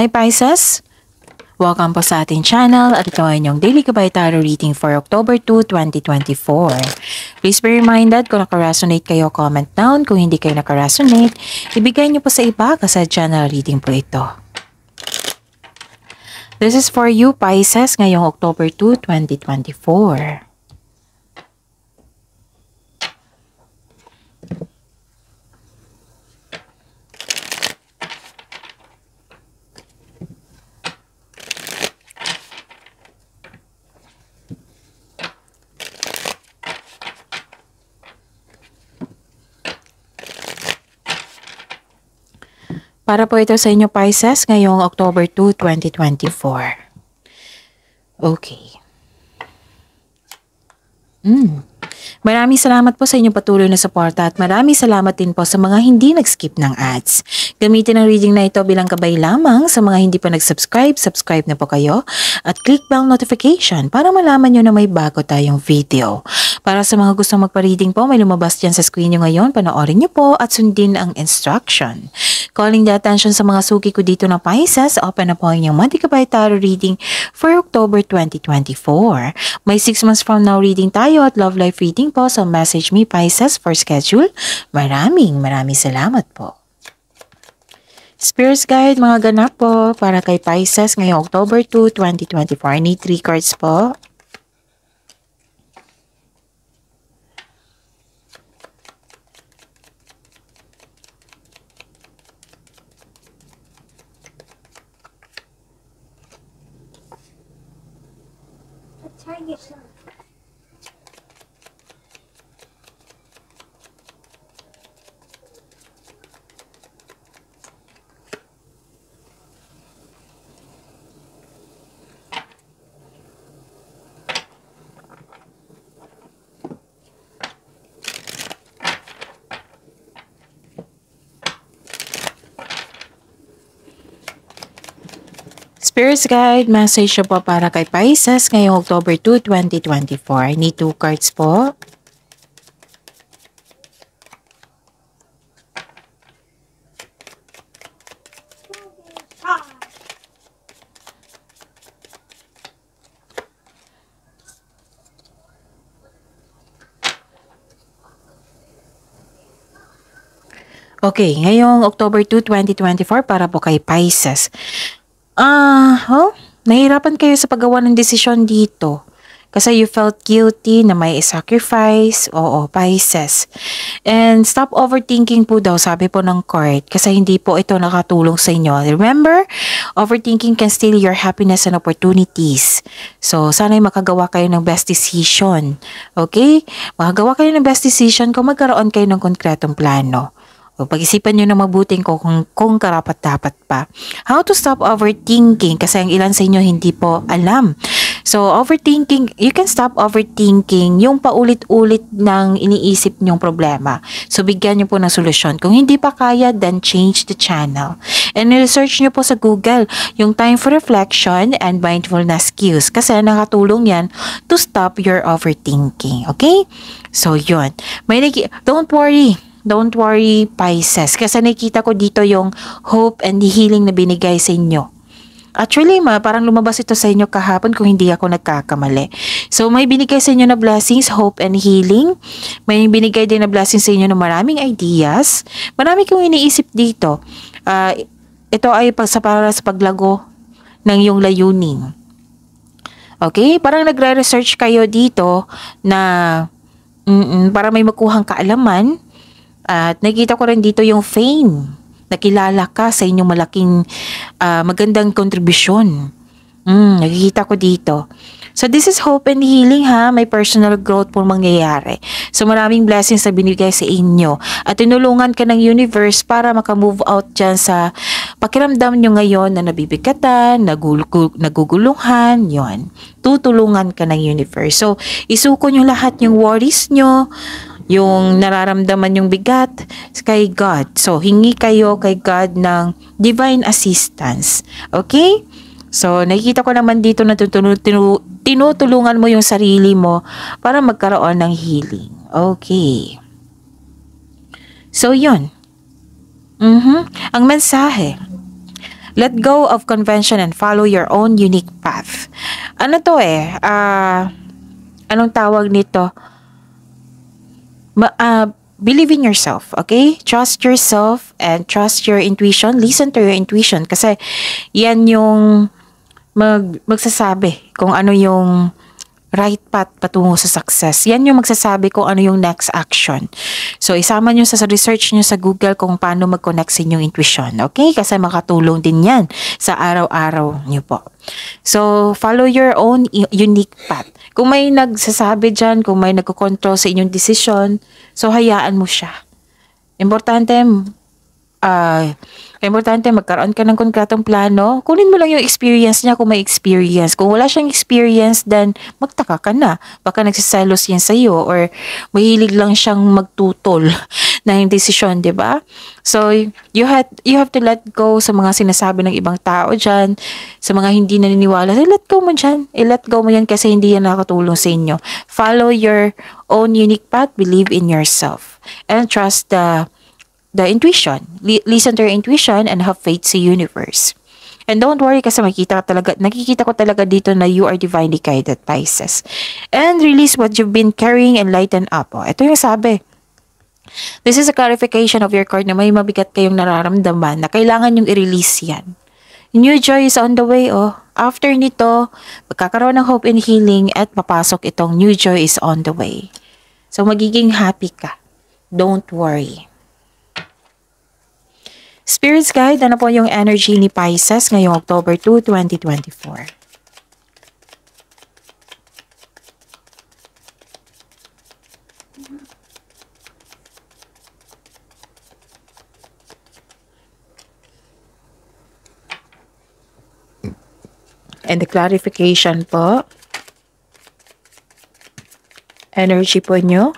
Hi Pisces! Welcome po sa ating channel at ito ay inyong Daily Gabay Tarot Reading for October 2, 2024. Please be reminded kung nakaresonate kayo, comment down. Kung hindi kayo nakaresonate, ibigay niyo po sa iba kasi channel reading po ito. This is for you Pisces ngayong October 2, 2024. Para po ito sa inyo Pisces ngayong October 2, 2024. Okay. Maraming salamat po sa inyong patuloy na suporta at maraming salamat din po sa mga hindi nag-skip ng ads. Gamitin ang reading na ito bilang gabay lamang sa mga hindi pa nag-subscribe, subscribe na po kayo at click bell notification para malaman nyo na may bago tayong video. Para sa mga gustong magpa-reading po, may lumabas dyan sa screen nyo ngayon, panoorin nyo po at sundin ang instruction. Calling the attention sa mga suki ko dito na Pisces, open na po ang inyong Monthly Gabay Tarot Reading for October 2024. May 6 months from now reading tayo at love life reading po, so message me Pisces for schedule. Maraming salamat po. Spirits Guide, mga ganap po para kay Pisces ngayong October 2, 2024. I need 3 cards po. Spirits Guide, message po para kay Pisces ngayong October 2, 2024. I need 2 cards po. Okay, ngayong October 2, 2024 para po kay Pisces. Nahirapan kayo sa paggawa ng desisyon dito. Kasi you felt guilty na may sacrifice. Oo, Pisces. And stop overthinking po daw, sabi po ng card. Kasi hindi po ito nakatulong sa inyo. Remember, overthinking can steal your happiness and opportunities. So, sana'y makagawa kayo ng best decision. Okay? Makagawa kayo ng best decision kung magkaroon kayo ng konkretong plano. Pag-isipan nyo na mabuting kung karapat-dapat pa. How to stop overthinking? Kasi ang ilan sa inyo hindi po alam. So, overthinking, you can stop overthinking yung paulit-ulit ng iniisip nyong problema. So, bigyan nyo po ng solusyon. Kung hindi pa kaya, then change the channel. And research nyo po sa Google yung time for reflection and mindfulness cues. Kasi nakatulong yan to stop your overthinking. Okay? So, yun. Don't worry, Pisces. Kasi nakita ko dito yung hope and healing na binigay sa inyo. Actually, parang lumabas ito sa inyo kahapon kung hindi ako nagkakamali. So, may binigay sa inyo na blessings, hope and healing. May binigay din na blessings sa inyo na maraming ideas. Marami kong iniisip dito. Ito ay para sa paglago ng iyong layunin. Okay? Parang nagre-research kayo dito na para may makuhang kaalaman. At nakita ko rin dito yung fame. Nakilala ka sa inyong malaking magandang kontribusyon. Nakikita ko dito. So this is hope and healing ha. May personal growth po mangyayari. So maraming blessings na binigay sa inyo. At tinulungan ka ng universe para makamove out dyan sa pakiramdam nyo ngayon na nabibigatan, nagugulungan, yon. Tutulungan ka ng universe. So isuko nyo lahat yung worries nyo, yung nararamdaman yung bigat kay God. So, hingi kayo kay God ng divine assistance. Okay? So, nakikita ko naman dito na tinutulungan mo yung sarili mo para magkaroon ng healing. Okay. So, yun. Ang mensahe. Let go of convention and follow your own unique path. Ano to anong tawag nito? Believe in yourself, okay? Trust yourself and trust your intuition. Listen to your intuition kasi yan yung magsasabi kung ano yung right path patungo sa success. Yan yung magsasabi kung ano yung next action. So, isama nyo sa research nyo sa Google kung paano mag-connect sa inyong intuition. Okay? Kasi makatulong din yan sa araw-araw nyo po. So, follow your own unique path. Kung may nagsasabi dyan, kung may nagko-control sa inyong decision, so hayaan mo siya. Importante magkaroon ka ng konkretong plano. Kunin mo lang yung experience niya kung may experience. Kung wala siyang experience, then magtaka ka na. Baka nagsiselos yan sa'yo or mahilig lang siyang magtutol na yung desisyon, di ba? So, you have to let go sa mga sinasabi ng ibang tao dyan, sa mga hindi naniniwala. So, let go mo dyan. I-let go mo yan kasi hindi yan nakatulong sa inyo. Follow your own unique path. Believe in yourself. And trust the intuition. Listen to your intuition and have faith sa universe. And don't worry kasi nakikita ko talaga dito na you are divinely guided, Pisces. And release what you've been carrying and lighten up. Ito yung sabi. This is a clarification of your card na may mabigat kayong nararamdaman na kailangan yung i-release yan. New joy is on the way, After nito, magkakaroon ng hope and healing at papasok itong new joy is on the way. So, magiging happy ka. Don't worry. Spirits Guide, ano po yung energy ni Pisces ngayong October 2, 2024? And the clarification po, energy po nyo.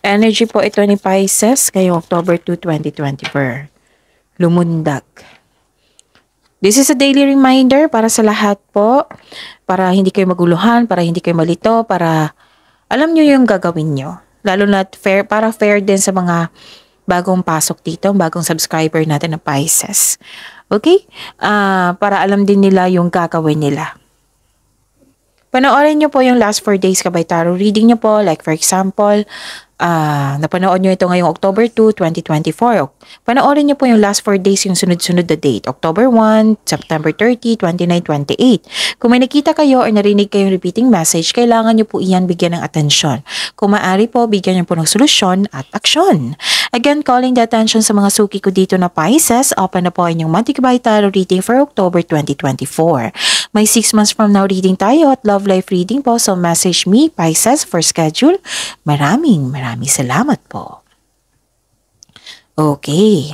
Energy po ito ni Pisces ngayong October 2, 2024. Lumundag. This is a daily reminder para sa lahat po, para hindi kayo maguluhan, para hindi kayo malito, para alam nyo yung gagawin nyo. Lalo na para fair din sa mga bagong pasok dito, bagong subscriber natin na Pisces. Okay? Para alam din nila yung gagawin nila. Panoorin nyo po yung last 4 days kabay tarot reading nyo po. Like for example, napanood nyo ito ngayong October 2, 2024. Panoorin nyo po yung last 4 days yung sunod-sunod na date. October 1, September 30, 29, 28. Kung may nakita kayo or narinig kayong repeating message, kailangan nyo po iyan bigyan ng atensyon. Kung maaari po, bigyan nyo po ng solusyon at aksyon. Again, calling the attention sa mga suki ko dito na Pisces, open na po inyong monthly kabay tarot reading for October 2024. May 6 months from now reading tayo at love life reading po. So message me, Pisces, for schedule. Maraming salamat po. Okay.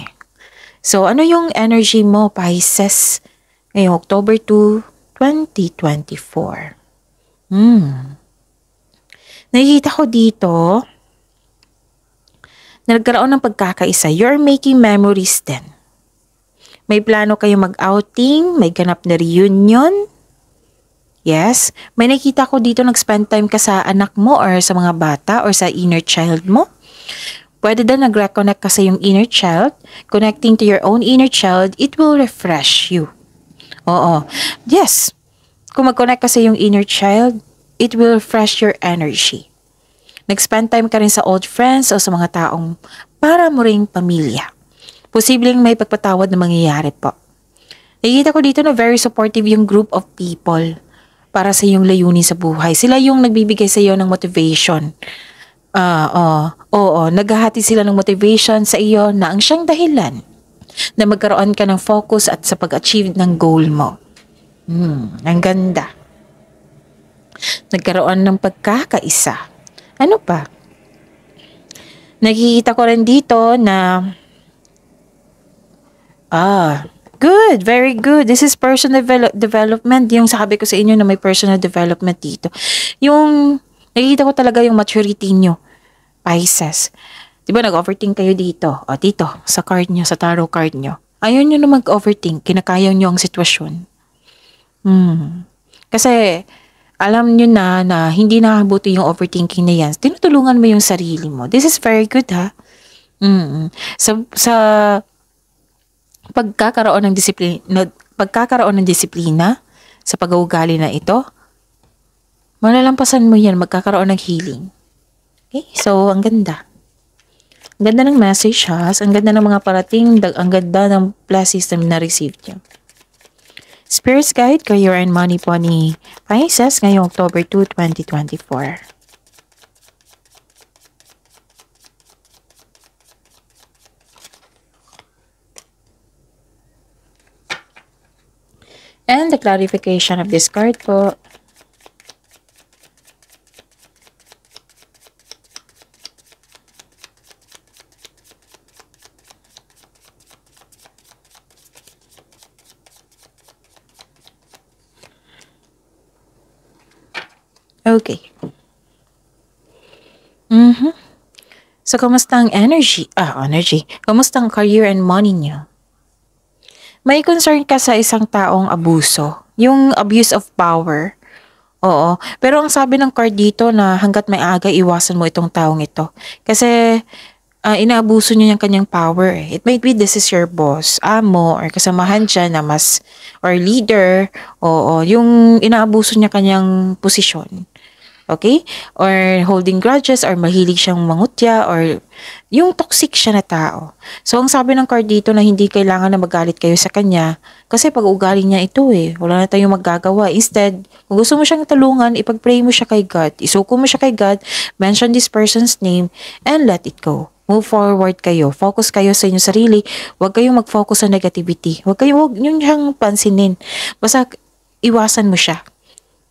So ano yung energy mo, Pisces, ngayong October 2, 2024? Nakikita ko dito, nagkaroon ng pagkakaisa. You're making memories din. May plano kayo mag-outing, may ganap na reunion. Yes, may nakita ko dito nag-spend time ka sa anak mo or sa mga bata or sa inner child mo. Pwede din nag-reconnect ka sa yung inner child. Connecting to your own inner child, it will refresh you. Oo. Yes, kung mag-connect ka sa yung inner child, it will refresh your energy. Nag-spend time ka rin sa old friends o sa mga taong para mo ring pamilya. Posibleng may pagpatawad na mangyayari po. Nakikita ko dito na very supportive yung group of people para sa iyong layunin sa buhay. Sila yung nagbibigay sa iyo ng motivation. Naghahati sila ng motivation sa iyo na ang siyang dahilan na magkaroon ka ng focus at sa pag-achieve ng goal mo. Ang ganda. Nagkaroon ng pagkakaisa. Ano pa? Nakikita ko rin dito na good, very good. This is personal development. Yung sabi ko sa inyo na may personal development dito. Yung nakikita ko talaga yung maturity nyo, Pisces. Diba nag-overthink kayo dito? O dito, sa card nyo, sa tarot card nyo. Ayaw nyo na mag-overthink. Kinakaya nyo ang sitwasyon. Kasi alam nyo na hindi nakabuti yung overthinking na yan. Tinutulungan mo yung sarili mo. This is very good, ha? Sa pagkakaroon ng pagkakaroon ng disiplina sa pag-uugali na ito, malalampasan mo yan, magkakaroon ng healing. Okay? So, ang ganda. Ang ganda ng message ha. Ang ganda ng mga parating, ang ganda ng blessings na receive nyo. Spirit's Guide, Career and Money po ni Pisces ngayong October 2, 2024. And the clarification of this card po. Okay. So, kamusta ang energy? Kamusta ang career and money niyo? May concern ka sa isang taong abuso. Yung abuse of power. Oo. Pero ang sabi ng card dito na hanggat may aga, iwasan mo itong taong ito. Kasi inaabuso niya yung kanyang power. It might be this is your boss, amo, or kasamahan dyan na mas, or leader. Oo. Yung inaabuso niya kanyang posisyon. Okay? Or holding grudges, or mahilig siyang mangutya, or yung toxic siya na tao. So, ang sabi ng card dito na hindi kailangan na magalit kayo sa kanya kasi pag-uugali niya ito wala na tayong magagawa. Instead, kung gusto mo siyang tulungan, ipag-pray mo siya kay God, isuko mo siya kay God, mention this person's name, and let it go. Move forward kayo. Focus kayo sa inyong sarili. Huwag kayong mag-focus sa negativity. Huwag nyo siyang pansinin. Basta, iwasan mo siya.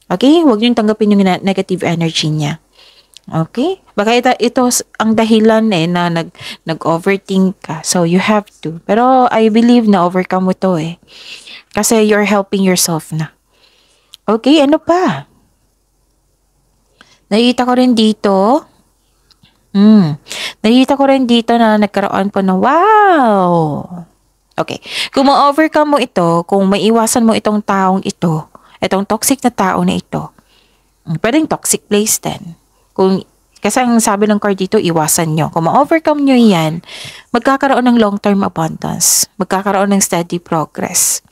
Okay? Huwag niyong tanggapin yung negative energy niya. Okay? Baka ito ang dahilan na nag-overthink ka. So, you have to. Pero, I believe na overcome mo to Kasi you're helping yourself na. Okay? Ano pa? Nakikita ko rin dito. Nakikita ko rin dito na nagkaroon po ng wow! Okay. Kung ma-overcome mo ito, kung maiwasan mo itong taong ito, itong toxic na tao na ito, pwedeng toxic place din. Kasi ang sabi ng card dito, iwasan nyo. Kung ma-overcome nyo yan, magkakaroon ng long-term abundance. Magkakaroon ng steady progress.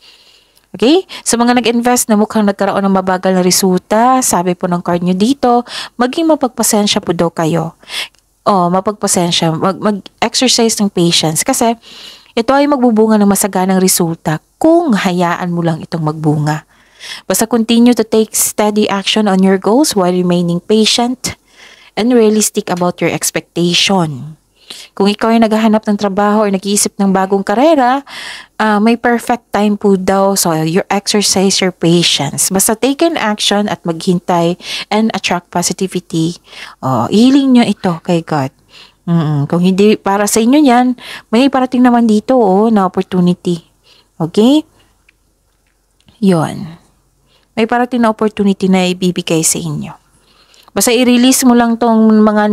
Okay? Sa mga nag-invest na mukhang nagkaroon ng mabagal na resulta, sabi po ng card nyo dito, maging mapagpasensya po daw kayo. Mapagpasensya. Mag-exercise ng patience. Kasi ito ay magbubunga ng masaganang resulta kung hayaan mo lang itong magbunga. Basta continue to take steady action on your goals while remaining patient and realistic about your expectation. Kung ikaw ay naghahanap ng trabaho or nag-iisip ng bagong karera, may perfect time po daw. So, you exercise your patience. Basta take an action at maghintay and attract positivity. Ihiling nyo ito kay God. Kung hindi para sa inyo yan, may parating naman dito na opportunity. Okay? Yon. May parating na opportunity na ibibigay sa inyo. Basta i-release mo lang tong mga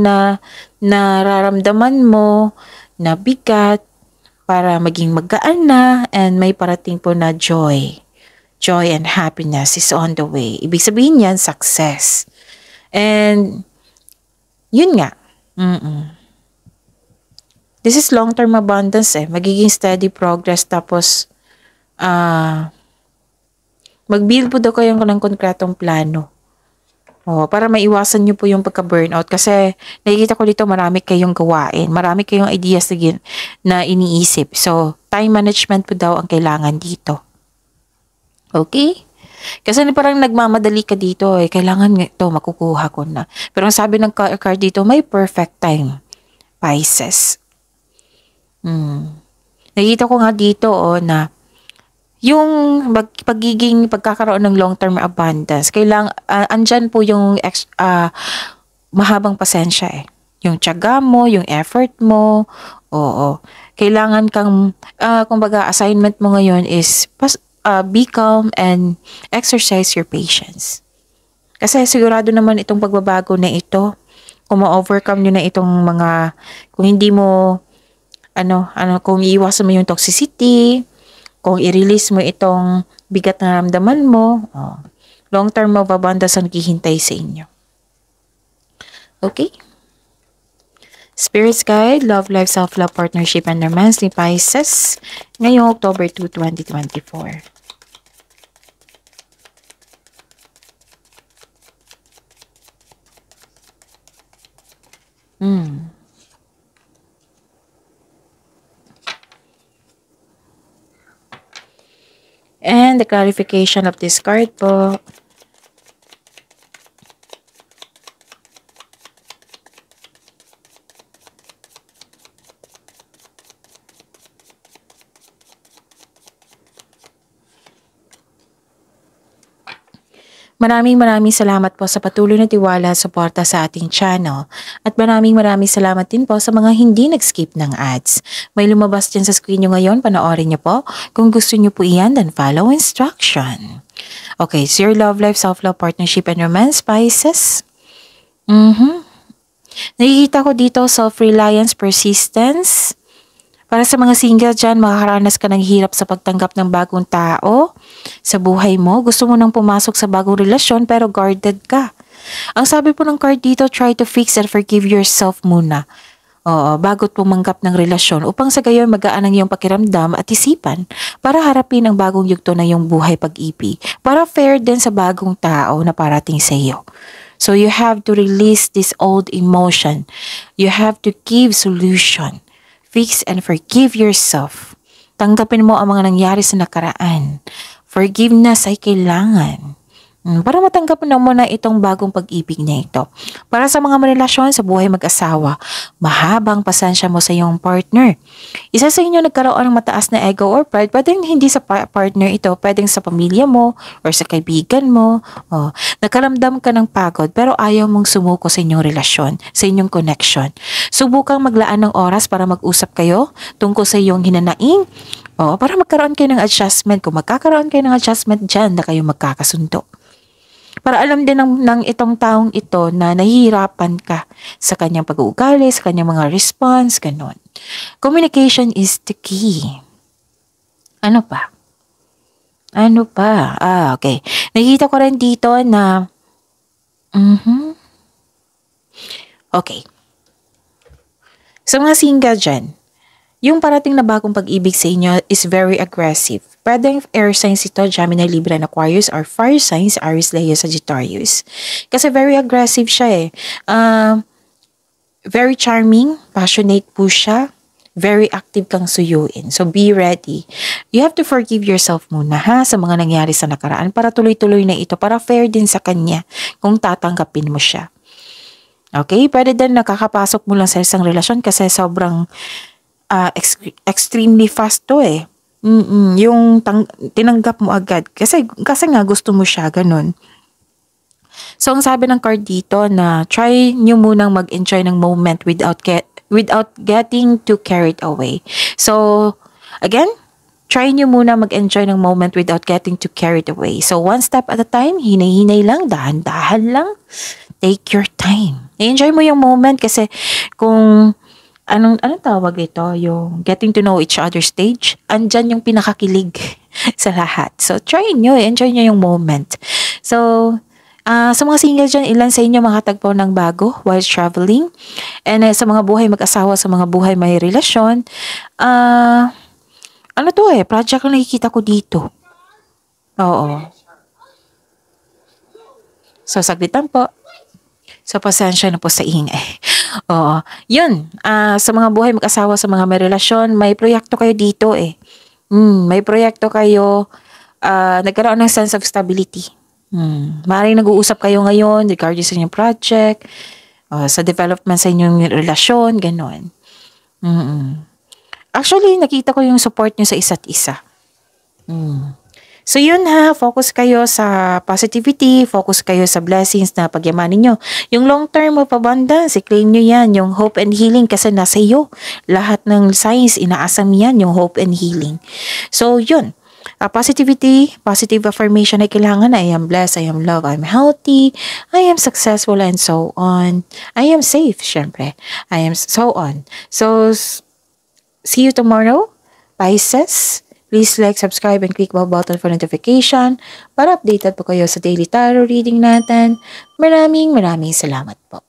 nararamdaman mo, na bigat, para maging magaan na, and may parating po na joy. Joy and happiness is on the way. Ibig sabihin yan, success. And, yun nga. This is long-term abundance Magiging steady progress, tapos, mag-build po daw kayo ng konkretong plano. Para maiwasan nyo po yung pagka-burnout. Kasi nakikita ko dito marami kayong gawain. Marami kayong ideas na iniisip. So, time management po daw ang kailangan dito. Okay? Kasi parang nagmamadali ka dito Kailangan ito, makukuha ko na. Pero ang sabi ng card dito, may perfect time. Pisces. Nakikita ko nga dito na yung pagkakaroon ng long-term abundance, andyan po yung mahabang pasensya Yung tiyaga mo, yung effort mo, Kailangan kang, kumbaga, assignment mo ngayon is be calm and exercise your patience. Kasi sigurado naman itong pagbabago na ito, kung ma-overcome nyo na itong kung hindi mo, kung iiwasan mo yung toxicity, kung i-release mo itong bigat na naramdaman mo, long-term of abundance ang naghihintay sa inyo. Okay? Spirit's Guide, Love, Life, Self-Love, Partnership, and Romance ni Pisces ngayong October 2, 2024. the clarification of this card po. Maraming salamat po sa patuloy na tiwala at suporta sa ating channel. At maraming salamat din po sa mga hindi nag-skip ng ads. May lumabas dyan sa screen nyo ngayon, panoorin nyo po. Kung gusto nyo po iyan, then follow instruction. Okay, so your love life, self-love, partnership, and romance, Pisces. Nakikita ko dito self-reliance, persistence. Para sa mga single dyan, makakaranas ka ng hirap sa pagtanggap ng bagong tao sa buhay mo. Gusto mo nang pumasok sa bagong relasyon pero guarded ka. Ang sabi po ng card dito, try to fix and forgive yourself muna. Bago tumanggap ng relasyon upang sa gayon magaan ang iyong pakiramdam at isipan para harapin ang bagong yugto na iyong buhay pag-ibig. Para fair din sa bagong tao na parating sa iyo. So you have to release this old emotion. You have to give solution. Fix and forgive yourself. Tanggapin mo ang mga nangyari sa nakaraan. Forgiveness ay kailangan. Para matanggap mo na itong bagong pag-ibig na ito. Para sa mga relasyon sa buhay mag-asawa, mahabang pasensya mo sa iyong partner. Isa sa inyo nagkaroon ng mataas na ego or pride, pwedeng hindi sa partner ito, pwedeng sa pamilya mo or sa kaibigan mo. Nakaramdam ka ng pagod pero ayaw mong sumuko sa inyong relasyon, sa inyong connection. Subukang maglaan ng oras para mag-usap kayo tungkol sa iyong hinanaing. Para magkaroon kayo ng adjustment. Kung magkakaroon kayo ng adjustment dyan na kayo magkakasundo. Para alam din ng itong taong ito na nahihirapan ka sa kanyang pag-uugali, sa kanyang mga response, ganun. Communication is the key. Ano pa? Okay. Nakikita ko rin dito na Okay. Sa mga single dyan, yung parating na bagong pag-ibig sa inyo is very aggressive. Pwedeng air signs ito, Gemini, Libra, and Aquarius, or fire signs, Aries, Leo, Sagittarius. Kasi very aggressive siya very charming, passionate po siya, very active kang suyuin. So be ready. You have to forgive yourself muna sa mga nangyari sa nakaraan para tuloy-tuloy na ito, para fair din sa kanya kung tatanggapin mo siya. Okay? Pwede din nakakapasok mo lang sa isang relasyon kasi sobrang extremely fast to yung tinanggap mo agad kasi nga gusto mo siya, ganun. So ang sabi ng card dito na try nyo munang mag-enjoy ng moment without getting too carried away. So again, try nyo muna mag-enjoy ng moment without getting too carried away. So one step at a time, hinay-hinay lang, dahan-dahan lang, take your time. Enjoy mo yung moment kasi kung anong tawag ito? Yung getting to know each other stage. Andyan yung pinakakilig sa lahat. So, try nyo. Enjoy nyo yung moment. So, sa mga single dyan, ilan sa inyo makatagpo ng bago while traveling? And sa mga buhay mag-asawa, sa mga buhay may relasyon, project ang nakikita ko dito. Oo. So, saglitan po. So, pasensya na po sa ingay. Yun. Sa mga buhay mag-asawa, sa mga may relasyon, may proyekto kayo dito May proyekto kayo, nagkaroon ng sense of stability. Maaaring nag-uusap kayo ngayon regarding sa inyong project, sa development sa inyong relasyon, gano'n. Actually, nakita ko yung support nyo sa isa't isa. So yun focus kayo sa positivity, focus kayo sa blessings na pagyamanin nyo. Yung long term of abundance, i-claim nyo yan, yung hope and healing kasi nasa iyo. Lahat ng signs, inaasam yan, yung hope and healing. So yun, positivity, positive affirmation ay kailangan. I am blessed, I am loved, I am healthy, I am successful, and so on. I am safe, syempre. I am so on. So, see you tomorrow, Pisces. Please like, subscribe, and click the bell button for notification para updated po kayo sa daily tarot reading natin. Maraming salamat po.